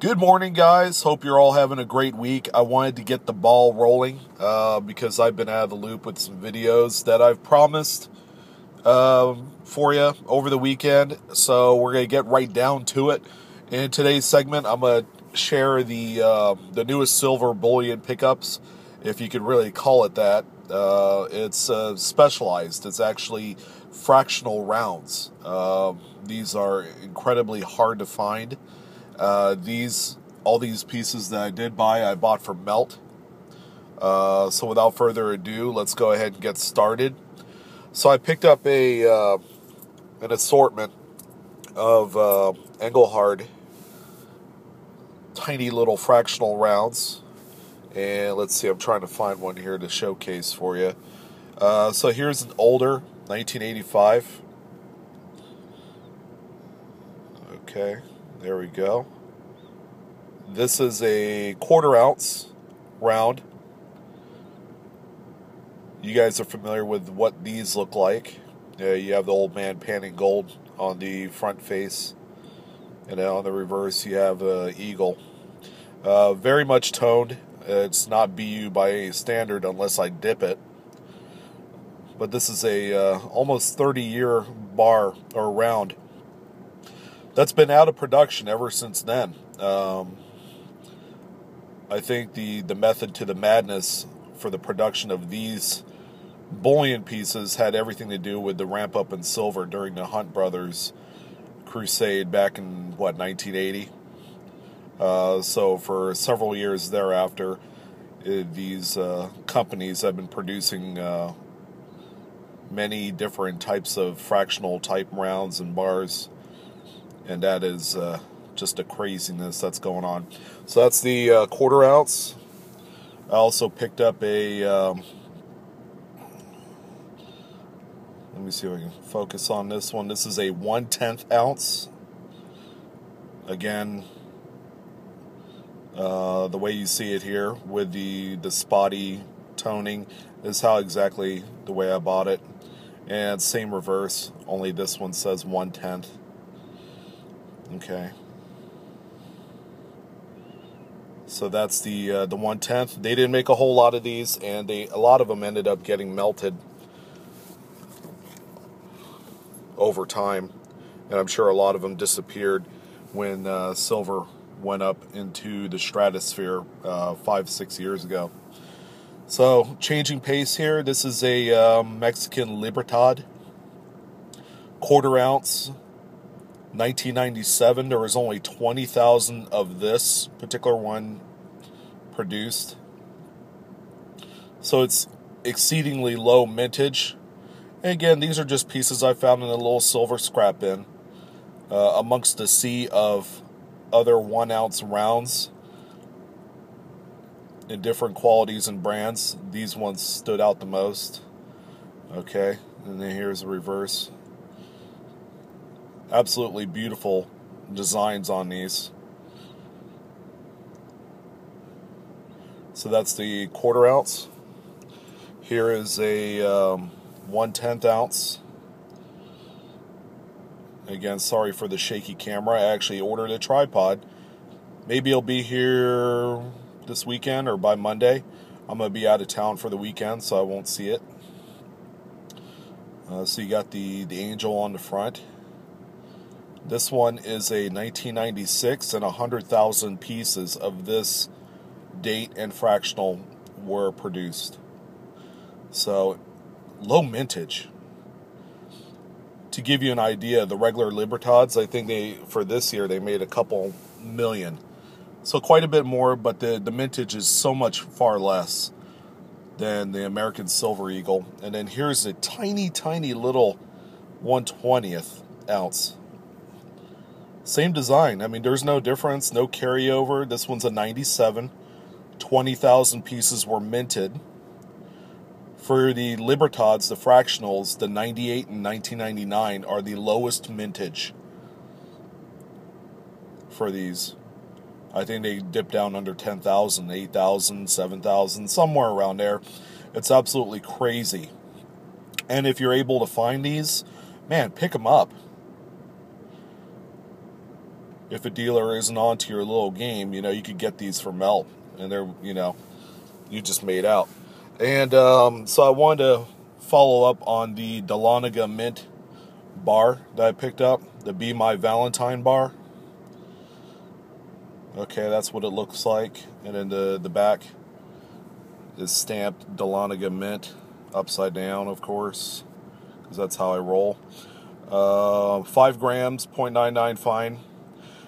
Good morning, guys. Hope you're all having a great week. I wanted to get the ball rolling because I've been out of the loop with some videos that I've promised for you over the weekend. So we're going to get right down to it. In today's segment, I'm going to share the newest silver bullion pickups, if you could really call it that. It's specialized. It's actually fractional rounds. These are incredibly hard to find. All these pieces that I did buy, I bought from Melt. So without further ado, let's go ahead and get started. So I picked up an assortment of Engelhard tiny little fractional rounds. And let's see, I'm trying to find one here to showcase for you. So here's an older 1985. Okay, there we go. This is a 1/4 ounce round. You guys are familiar with what these look like. You have the old man panning gold on the front face, and then on the reverse you have an eagle. Very much toned. It's not BU by any standard unless I dip it. But this is a almost 30-year bar or round that's been out of production ever since then. I think the method to the madness for the production of these bullion pieces had everything to do with the ramp up in silver during the Hunt brothers crusade back in 1980. So for several years thereafter, these companies have been producing many different types of fractional type rounds and bars, and that is just a craziness that's going on. So that's the 1/4 ounce. I also picked up a let me see if I can focus on this one. This is a 1/10 ounce. Again, the way you see it here with the spotty toning is how exactly the way I bought it. And same reverse, only this one says 1/10. Okay. So that's the 1/10. They didn't make a whole lot of these, and a lot of them ended up getting melted over time, and I'm sure a lot of them disappeared when silver went up into the stratosphere 5-6 years ago. So changing pace here. This is a Mexican Libertad 1/4 ounce. 1997, there was only 20,000 of this particular one produced. So it's exceedingly low mintage. And again, these are just pieces I found in a little silver scrap bin amongst a sea of other 1 ounce rounds in different qualities and brands. These ones stood out the most. Okay, and then here's the reverse. Absolutely beautiful designs on these. So that's the 1/4 ounce. Here is a 1/10 ounce. Again, sorry for the shaky camera. I actually ordered a tripod. Maybe it'll be here this weekend or by Monday. I'm going to be out of town for the weekend, so I won't see it. So you got the angel on the front. This one is a 1996, and 100,000 pieces of this date and fractional were produced. So, low mintage. To give you an idea, the regular Libertads, I think for this year, they made a couple million. So quite a bit more, but the mintage is so much far less than the American Silver Eagle. And then here's a tiny, tiny little 1/20th ounce. Same design. I mean, there's no difference, no carryover. This one's a 97. 20,000 pieces were minted. For the Libertads, the fractionals, the 98 and 1999 are the lowest mintage for these. I think they dip down under 10,000, 8,000, 7,000, somewhere around there. It's absolutely crazy. And if you're able to find these, man, pick them up. if a dealer isn't onto your little game, you could get these for melt, and they're, you just made out. And so I wanted to follow up on the Dahlonega Mint bar that I picked up, the Be My Valentine bar. Okay, that's what it looks like. And then the back is stamped Dahlonega Mint, upside down, of course, because that's how I roll. 5 grams, 0.99 fine.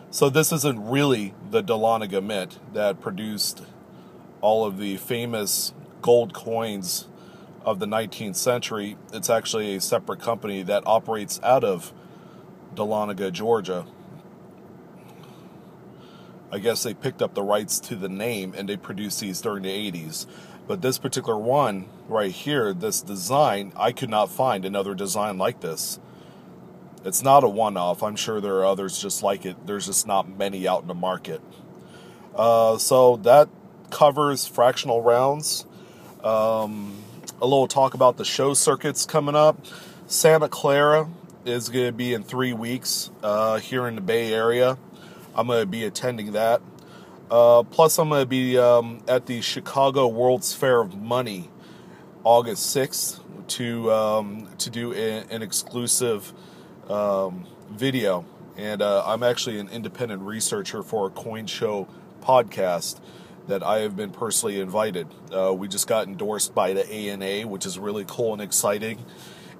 So this isn't really the Dahlonega Mint that produced all of the famous gold coins of the 19th century. It's actually a separate company that operates out of Dahlonega, Georgia. I guess they picked up the rights to the name and they produced these during the 80s. But this particular one right here, this design, I could not find another design like this. It's not a one-off. I'm sure there are others just like it. There's just not many out in the market. So that covers fractional rounds. A little talk about the show circuits coming up. Santa Clara is going to be in 3 weeks here in the Bay Area. I'm going to be attending that. Plus, I'm going to be at the Chicago World's Fair of Money August 6th to do an exclusive video. And I'm actually an independent researcher for a Coin Show podcast that I have been personally invited. We just got endorsed by the ANA, which is really cool and exciting.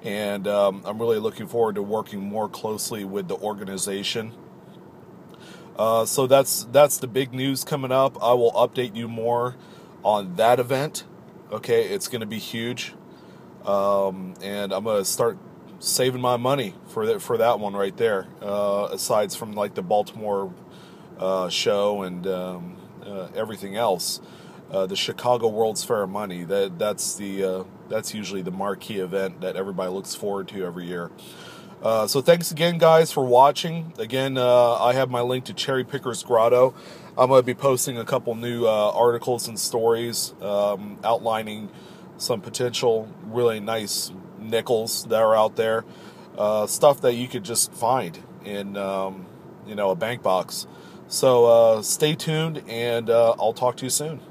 And I'm really looking forward to working more closely with the organization. So that's the big news coming up. I will update you more on that event. Okay, it's going to be huge. And I'm going to start saving my money for that one right there. Aside from like the Baltimore show and everything else, the Chicago World's Fair of Money, that's usually the marquee event that everybody looks forward to every year. So thanks again, guys, for watching. Again, I have my link to Cherry Picker's Grotto. I'm going to be posting a couple new articles and stories outlining some potential really nice nickels that are out there. Stuff that you could just find in a bank box. So stay tuned, and I'll talk to you soon.